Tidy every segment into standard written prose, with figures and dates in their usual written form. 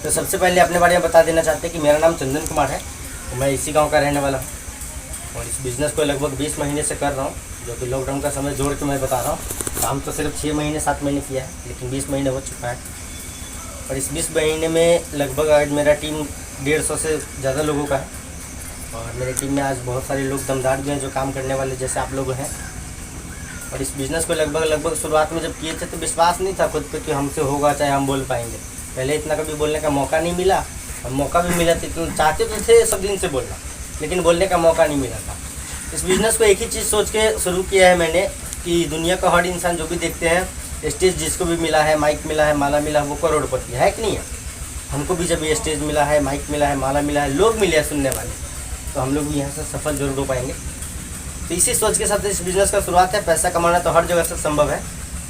तो सबसे पहले अपने बारे में बता देना चाहते हैं कि मेरा नाम चंदन कुमार है, तो मैं इसी गांव का रहने वाला हूँ और इस बिज़नेस को लगभग 20 महीने से कर रहा हूँ, जो कि लॉकडाउन का समय जोड़ के मैं बता रहा हूँ। काम तो सिर्फ 6 महीने 7 महीने किया है, लेकिन 20 महीने हो चुका है। और इस 20 महीने में लगभग आज मेरा टीम 150 से ज़्यादा लोगों का है और मेरी टीम में आज बहुत सारे लोग दमदार भी हैं जो काम करने वाले जैसे आप लोग हैं। और इस बिज़नेस को लगभग शुरुआत में जब किए थे तो विश्वास नहीं था खुद पे कि हमसे होगा, चाहे हम बोल पाएंगे। पहले इतना कभी बोलने का मौका नहीं मिला और मौका भी मिला तो इतना चाहते तो थे सब दिन से बोलना, लेकिन बोलने का मौका नहीं मिला था। इस बिज़नेस को एक ही चीज़ सोच के शुरू किया है मैंने कि दुनिया का हर इंसान जो भी देखते हैं, स्टेज जिसको भी मिला है, माइक मिला है, माला मिला है, वो करोड़पति है कि नहीं है। हमको भी जब ये स्टेज मिला है, माइक मिला है, माला मिला है, लोग मिले हैं सुनने वाले, तो हम लोग भी यहाँ से सफल जरूर हो पाएंगे। तो इसी सोच के साथ इस बिज़नेस का शुरुआत है। पैसा कमाना तो हर जगह से संभव है,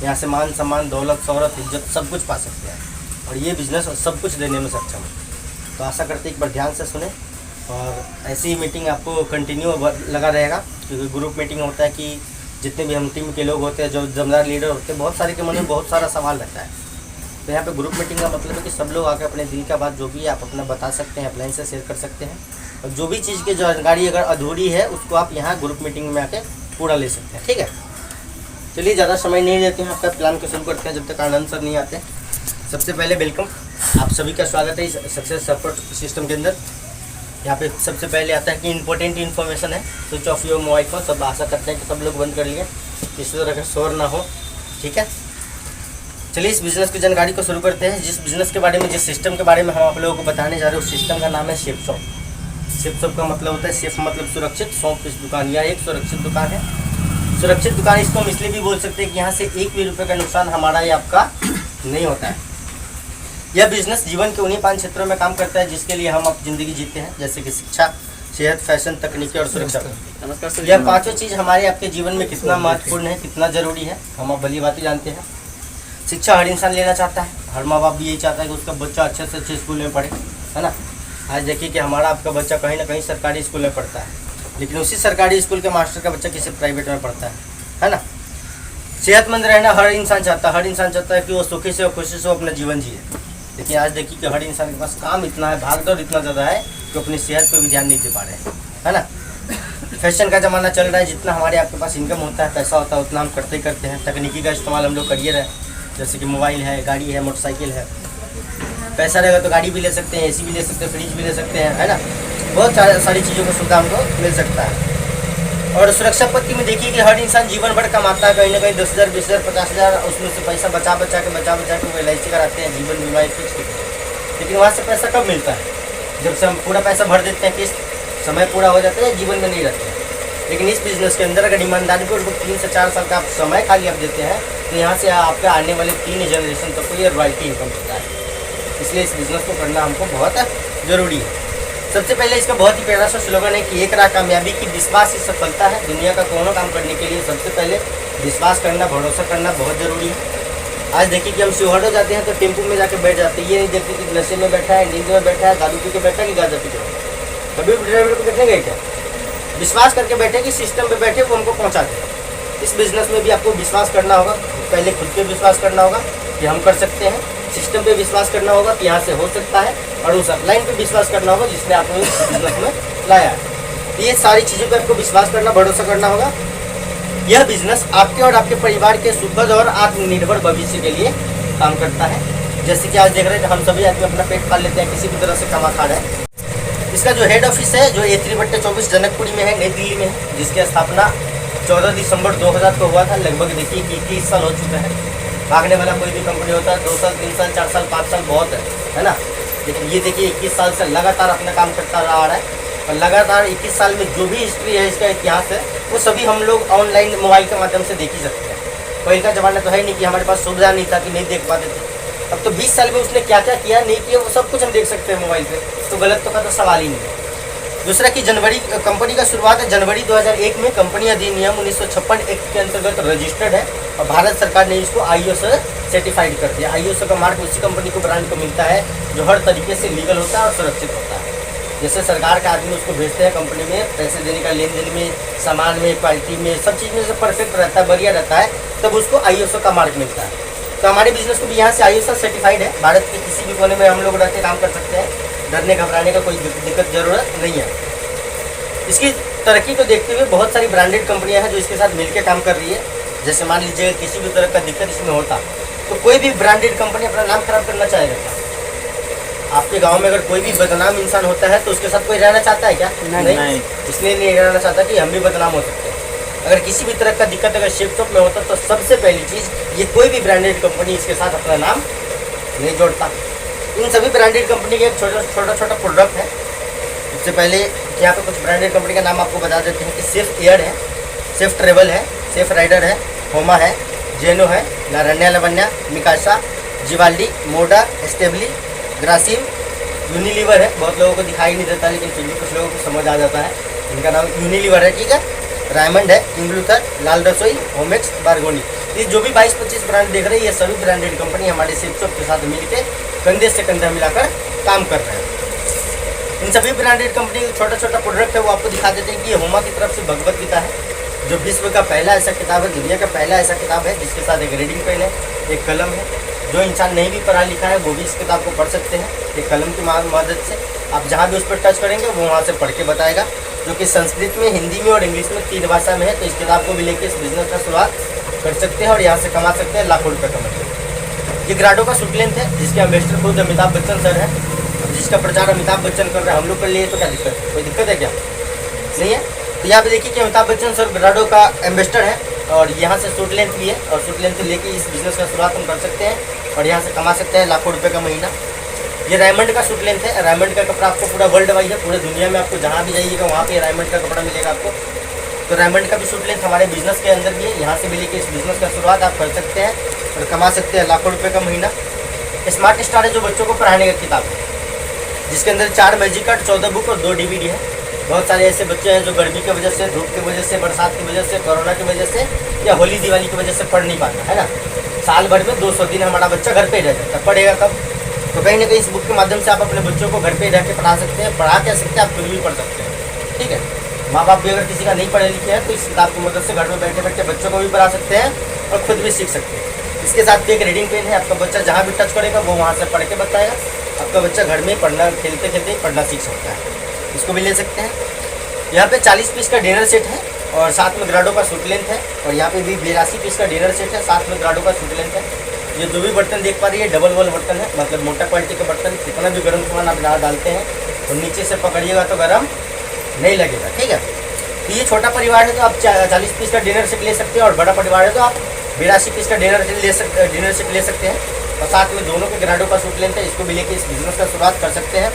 यहाँ से मान सम्मान, दौलत, शौहरत, इज्जत सब कुछ पा सकते हैं और ये बिज़नेस सब कुछ देने में सक्षम है। तो आशा करते एक बार ध्यान से सुने और ऐसी ही मीटिंग आपको कंटिन्यू लगा रहेगा, क्योंकि ग्रुप मीटिंग होता है कि जितने भी हम टीम के लोग होते हैं, जो दमदार लीडर होते हैं, बहुत सारे के मन में बहुत सारा सवाल रहता है। तो यहाँ पे ग्रुप मीटिंग का मतलब है कि सब लोग आकर अपने दिल का बात जो भी है आप अपना बता सकते हैं, अपलाइन से शेयर कर सकते हैं और जो भी चीज़ की जानकारी अगर अधूरी है उसको आप यहाँ ग्रुप मीटिंग में आके पूरा ले सकते हैं। ठीक है, चलिए ज़्यादा समय नहीं लेते हैं, आपका प्लान को शुरू करते हैं जब तक आनंद सर नहीं आते। सबसे पहले वेलकम, आप सभी का स्वागत है इस सक्सेस सपोर्ट सिस्टम के अंदर। यहाँ पे सबसे पहले आता है कि इंपॉर्टेंट इन्फॉर्मेशन है, switch off your mobile phone. सब आशा करते हैं कि सब लोग बंद कर लिए, किसी तरह का शोर ना हो। ठीक है, चलिए इस बिज़नेस की जानकारी को शुरू करते हैं। जिस बिज़नेस के बारे में, जिस सिस्टम के बारे में हम आप लोगों को बताने जा रहे हैं, उस सिस्टम का नाम है सेफ शॉप। सेफ शॉप का मतलब होता है, सेफ मतलब सुरक्षित, शॉप इस दुकान या एक सुरक्षित दुकान है। सुरक्षित दुकान इसको हम इसलिए भी बोल सकते हैं कि यहाँ से एक भी रुपये का नुकसान हमारा या आपका नहीं होता है। यह बिज़नेस जीवन के उन्हीं 5 क्षेत्रों में काम करता है जिसके लिए हम अब जिंदगी जीते हैं, जैसे कि शिक्षा, सेहत, फैशन, तकनीकी और सुरक्षा। नमस्कार सर। यह 5 चीज़ हमारे आपके जीवन में कितना महत्वपूर्ण है, कितना ज़रूरी है, हम अब भली बात जानते हैं। शिक्षा हर इंसान लेना चाहता है, हर माँ बाप भी यही चाहता है कि उसका बच्चा अच्छे से अच्छे स्कूल में पढ़े, है ना। आज देखिए कि हमारा आपका बच्चा कहीं ना कहीं सरकारी स्कूल में पढ़ता है, लेकिन उसी सरकारी स्कूल के मास्टर का बच्चा किसी प्राइवेट में पढ़ता है ना। सेहतमंद रहना हर इंसान चाहता है, हर इंसान चाहता है कि वो सुखी से और खुशी से अपना जीवन जिए। लेकिन आज देखिए कि हर इंसान के पास काम इतना है, भागदौड़ इतना ज़्यादा है कि अपनी सेहत पर भी ध्यान नहीं दे पा रहे हैं, है ना। फैशन का ज़माना चल रहा है, जितना हमारे आपके पास इनकम होता है, पैसा होता है, उतना हम करते ही करते हैं। तकनीकी का इस्तेमाल हम लोग करिए रहे, जैसे कि मोबाइल है, गाड़ी है, मोटरसाइकिल है। पैसा रहेगा तो गाड़ी भी ले सकते हैं, एसी भी ले सकते हैं, फ्रिज भी ले सकते हैं, है ना। बहुत सारी चीज़ों को सुविधा हमको मिल सकता है। और सुरक्षा पद्धति में देखिए कि हर इंसान जीवन भर कमाता है, कहीं ना कहीं 10,000, 20,000, 50,000, उसमें से पैसा बचा बचा के वो LIC कराते हैं, जीवन बीमा फिक्स। लेकिन वहाँ से पैसा कब मिलता है? जब से हम पूरा पैसा भर देते हैं, किस्त समय पूरा हो जाता है, जीवन में नहीं रहते हैं। लेकिन इस बिज़नेस के अंदर अगर ईमानदारी को 3 से 4 साल का आप समय खाली आप देते हैं, तो यहाँ से आपके आने वाले 3 जनरेशन तक को ये रॉयल्टी इनकम होता है। इसलिए इस बिज़नेस को करना हमको बहुत ज़रूरी है। सबसे पहले इसका बहुत ही प्यारा सा स्लोगन है कि एक राह कामयाबी की, विश्वास ही सफलता है। दुनिया का कोनो काम करने के लिए सबसे पहले विश्वास करना, भरोसा करना बहुत ज़रूरी है। आज देखिए कि हम शिवहर हो जाते हैं तो टेम्पो में जाके बैठ जाते हैं, ये नहीं देखते कि नशे में बैठा है, नींद में बैठा है, दारू पी के बैठा है कि गांजा पी के बैठा है। कभी ड्राइवर को बैठने गए क्या? विश्वास करके बैठे कि सिस्टम पे बैठे वो हमको पहुँचा दे। इस बिज़नेस में भी आपको विश्वास करना होगा, पहले खुद पे विश्वास करना होगा कि हम कर सकते हैं, सिस्टम पे विश्वास करना होगा कि यहाँ से हो सकता है, और उस अपलाइन पे विश्वास करना होगा जिसने आपको इस बिज़नेस में लाया है। ये सारी चीज़ों पे आपको विश्वास करना, भरोसा करना होगा। यह बिज़नेस आपके और आपके परिवार के सुखद और आत्मनिर्भर भविष्य के लिए काम करता है। जैसे कि आज देख रहे हैं कि हम सभी आदमी अपना पेट पाल लेते हैं, किसी भी तरह से कमा खा रहे हैं। इसका जो हेड ऑफिस है, जो A3/24 जनकपुरी में है, नई दिल्ली में है, जिसकी स्थापना 14 दिसंबर 2000 को हुआ था। लगभग देखिए कि 21 साल हो चुका है। भागने वाला कोई भी कंपनी होता है 2 साल, 3 साल, 4 साल, 5 साल बहुत है ना। लेकिन ये देखिए 21 साल से लगातार अपना काम करता आ रहा है और लगातार 21 साल में जो भी हिस्ट्री है, इसका इतिहास है, वो सभी हम लोग ऑनलाइन मोबाइल के माध्यम से देख ही सकते हैं। पहले का ज़माना तो है नहीं कि हमारे पास सुविधा नहीं था कि नहीं देख पाते थे। अब तो 20 साल में उसने क्या क्या किया, नहीं किया, वो सब कुछ हम देख सकते हैं मोबाइल पे, तो गलत तो का तो सवाल ही नहीं है। दूसरा कि जनवरी कंपनी का शुरुआत है जनवरी 2001 में। कंपनी अधिनियम 1956 एक्ट के अंतर्गत रजिस्टर्ड है और भारत सरकार ने इसको ISO से सर्टिफाइड कर दिया। ISO का मार्क उसी कंपनी को, ब्रांड को मिलता है जो हर तरीके से लीगल होता है और सुरक्षित होता है। जैसे सरकार का आदमी उसको भेजते हैं कंपनी में, पैसे देने का, लेन देन में, सामान में, क्वालिटी में, सब चीज़ में से परफेक्ट रहता है, बढ़िया रहता है, तब उसको ISO का मार्क मिलता है। तो हमारे बिजनेस को भी यहाँ से ISO सर्टिफाइड है। भारत के किसी भी कोने में हम लोग रहते काम कर सकते हैं, डरने घबराने का कोई दिक्कत ज़रूरत नहीं है। इसकी तरक्की को देखते हुए बहुत सारी ब्रांडेड कंपनियां हैं जो इसके साथ मिलकर काम कर रही है। जैसे मान लीजिए किसी भी तरह का दिक्कत इसमें होता तो कोई भी ब्रांडेड कंपनी अपना नाम खराब करना चाहेगा क्या? आपके गांव में अगर कोई भी बदनाम इंसान होता है तो उसके साथ कोई रहना चाहता है क्या? नहीं। इसलिए नहीं रहना चाहता कि हम भी बदनाम हो सकते हैं। अगर किसी भी तरह का दिक्कत अगर शिप टॉप में होता तो सबसे पहली चीज़ ये कोई भी ब्रांडेड कंपनी इसके साथ अपना नाम नहीं जोड़ता। इन सभी ब्रांडेड कंपनी के एक छोटा प्रोडक्ट है। सबसे पहले यहाँ पे कुछ ब्रांडेड कंपनी का नाम आपको बता देते हैं कि सेफ एयर है, सेफ ट्रेवल है, सेफ राइडर है, होमा है, जेनो है, नारण्या लवन्या, मिकासा, जिवाल्डी, मोडा, एस्टेबली, ग्रासिम, यूनिलीवर है। बहुत लोगों को दिखाई नहीं देता लेकिन फिर भी कुछ लोगों को समझ आ जाता है। इनका नाम यूनिलीवर है, ठीक है। रायमंड है, किंगलुथर, लाल रसोई, होमेक्स, बारगोनी। ये जो भी 22-25 ब्रांड देख रहे हैं ये सभी ब्रांडेड कंपनी हमारे सेफ शॉप के साथ मिलकर कंधे से कंधा मिलाकर काम कर रहे हैं। इन सभी ब्रांडेड कंपनी का छोटा प्रोडक्ट है वो आपको दिखा देते हैं कि ये होमा की तरफ से भगवत गीता है, जो विश्व का पहला ऐसा किताब है, दुनिया का पहला ऐसा किताब है जिसके साथ एक रीडिंग पेन है, एक कलम है। जो इंसान नहीं भी पढ़ा लिखा है वो भी इस किताब को पढ़ सकते हैं। एक कलम की मदद से आप जहाँ भी उस पर टच करेंगे वो वहाँ से पढ़ के बताएगा, जो कि संस्कृत में, हिंदी में और इंग्लिश में 3 भाषा में है। तो इस किताब को भी लेकर इस बिजनेस का शुरुआत कर सकते हैं और यहाँ से कमा सकते हैं लाखों रुपये कमाते। ये ग्राडो का सूट लेंथ है जिसके एम्बेसडर खुद अमिताभ बच्चन सर है, जिसका प्रचार अमिताभ बच्चन कर रहे हैं। हम लोग कर लिए तो क्या दिक्कत है? कोई दिक्कत है क्या? नहीं है। तो यहाँ पे देखिए कि अमिताभ बच्चन सर ग्राडो का एम्बेसडर है और यहाँ से सूट लेंथ भी है और सूट लेंथ लेके इस बिज़नेस का शुरुआत हम कर सकते हैं और यहाँ से कमा सकते हैं लाखों रुपये का महीना। ये रायमंड का सूट लेंथ है। रायमंड का कपड़ा आपको पूरा वर्ल्ड वाइड है, पूरे दुनिया में आपको जहाँ भी जाइएगा वहाँ पे रायमंड का कपड़ा मिलेगा आपको। तो रायमंड का भी सूट लेंथ हमारे बिजनेस के अंदर भी है। यहाँ से भी लेके इस बिज़नेस का शुरुआत आप कर सकते हैं और कमा सकते हैं लाखों रुपये का महीना। स्मार्ट स्टार है जो बच्चों को पढ़ाने का किताब है, जिसके अंदर 4 मैजिक कार्ड, 14 बुक और 2 DVD है। बहुत सारे ऐसे बच्चे हैं जो गर्मी की वजह से, धूप की वजह से, बरसात की वजह से, कोरोना की वजह से या होली दिवाली की वजह से पढ़ नहीं पाता है ना। साल भर में 200 दिन हमारा बच्चा घर पे रह जाता है, पढ़ेगा कब? तो कहीं ना कहीं इस बुक के माध्यम से आप अपने बच्चों को घर पे रह के पढ़ा सकते हैं। पढ़ा क्या सकते हैं, आप खुद भी पढ़ सकते हैं, ठीक है। माँ बाप भी अगर किसी का नहीं पढ़े लिखे हैं तो इस किताब की मदद से घर में बैठे बैठे बच्चों को भी पढ़ा सकते हैं और खुद भी सीख सकते हैं। इसके साथ भी एक रीडिंग पेन है। आपका बच्चा जहाँ भी टच करेगा वो वहाँ से पढ़ के बताएगा। आपका बच्चा घर में पढ़ना, खेलते खेलते पढ़ना सीख सकता है। इसको भी ले सकते हैं। यहाँ पे 40 पीस का डिनर सेट है और साथ में ग्राडो का सूट लेंथ है और यहाँ पे भी 82 पीस का डिनर सेट है, साथ में ग्राडो का सूट लेंथ है। ये जो भी बर्तन देख पा रही है डबल वॉल बर्तन है, मतलब मोटा क्वालिटी का बर्तन। कितना भी गर्म सामान आप यहाँ डालते हैं और नीचे से पकड़िएगा तो गर्म नहीं लगेगा, ठीक है। तो ये छोटा परिवार है तो आप 40 पीस का डिनर सेट ले सकते हैं और बड़ा परिवार है तो आप 82 पीस का डिनर सेट ले सकते हैं और साथ में दोनों के ग्राडो का सूट लेंथ है। इसको भी लेके इस बिजनेस का शुरुआत कर सकते हैं।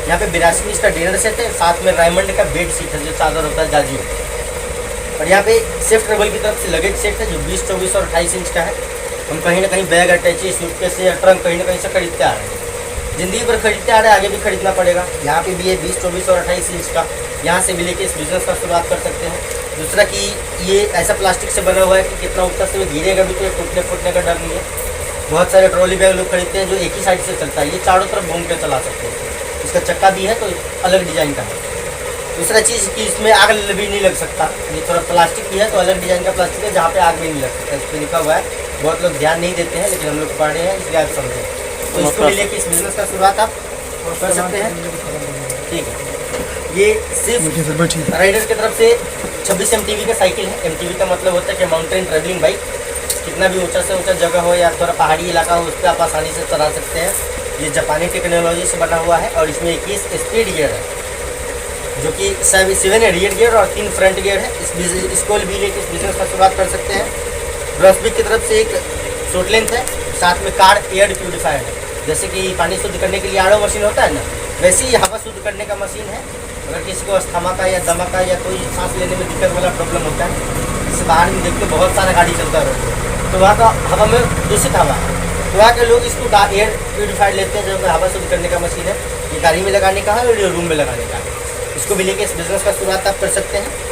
यहाँ पे 82 पीस का डिनर सेट है, साथ में रायमंड का बेड शीट है जो चादर होता है जाजियो। और यहाँ पे सेफ ट्रेवल की तरफ से लगेज सेट है जो 20, 24 और 28 इंच का है। हम कहीं ना कहीं बैग, अटैची, सूटकेस या ट्रंक कहीं ना कहीं से खरीदते आ रहे हैं, ज़िंदगी भर खरीदते आ रहे हैं, आगे भी खरीदना पड़ेगा। यहाँ पे भी है 20, 24 और 28 इंच का। यहाँ से भी लेके इस बिज़नेस का शुरुआत कर सकते हैं। दूसरा कि ये ऐसा प्लास्टिक से बना हुआ है कि कितना ऊपर से गिरेगा भी तो ये टूटने का डर नहीं है। बहुत सारे ट्रॉली बैग लोग खरीदते हैं जो एक ही साइड से चलता है, ये चारों तरफ घूम के चला सकते हैं। इसका चक्का भी है तो अलग डिज़ाइन का है। दूसरा चीज़ कि इसमें आग भी नहीं लग सकता, ये थोड़ा प्लास्टिक भी है तो अलग डिज़ाइन का प्लास्टिक है जहाँ पे आग भी नहीं लग सकता। इस पर लिखा हुआ है, बहुत लोग ध्यान नहीं देते हैं लेकिन हम लोग पढ़ रहे हैं इसलिए आप समझें। तो इसको भी लेके इस बिज़नेस का शुरुआत आप कर सकते हैं, ठीक है। ये सिर्फ राइडर की तरफ से 26 MTV का साइकिल है। MTV का मतलब होता है कि माउंटेन ट्रेवलिंग बाइक। कितना भी ऊंचा से ऊंचा जगह हो या थोड़ा पहाड़ी इलाका हो उस पर आप आसानी से चला सकते हैं। ये जापानी टेक्नोलॉजी से बना हुआ है और इसमें 21 स्पीड गियर है जो कि 7 रियर गियर और 3 फ्रंट गियर है। इसको भी लेके इस बिजनेस का शुरुआत कर सकते हैं। ब्रसबिक की तरफ से एक शॉर्ट लेंथ है, साथ में कार एयर प्यूरिफायर है। जैसे कि पानी शुद्ध करने के लिए RO मशीन होता है ना, वैसे ही हवा शुद्ध करने का मशीन है। अगर किसी को अस्थमा का या दमा का या कोई सांस लेने में दिक्कत वाला प्रॉब्लम होता है, जैसे बाहर में देखते बहुत सारा गाड़ी चलता है तो वहाँ का हवा में दूषित हवा है, तो वहाँ के लोग इसको एयर प्यूरिफायर लेते हैं जो हवा शुद्ध करने का मशीन है। ये गाड़ी में लगाने का है और ये रूम में लगाने का है। इसको भी लेके इस बिज़नेस का शुरुआत आप कर सकते हैं।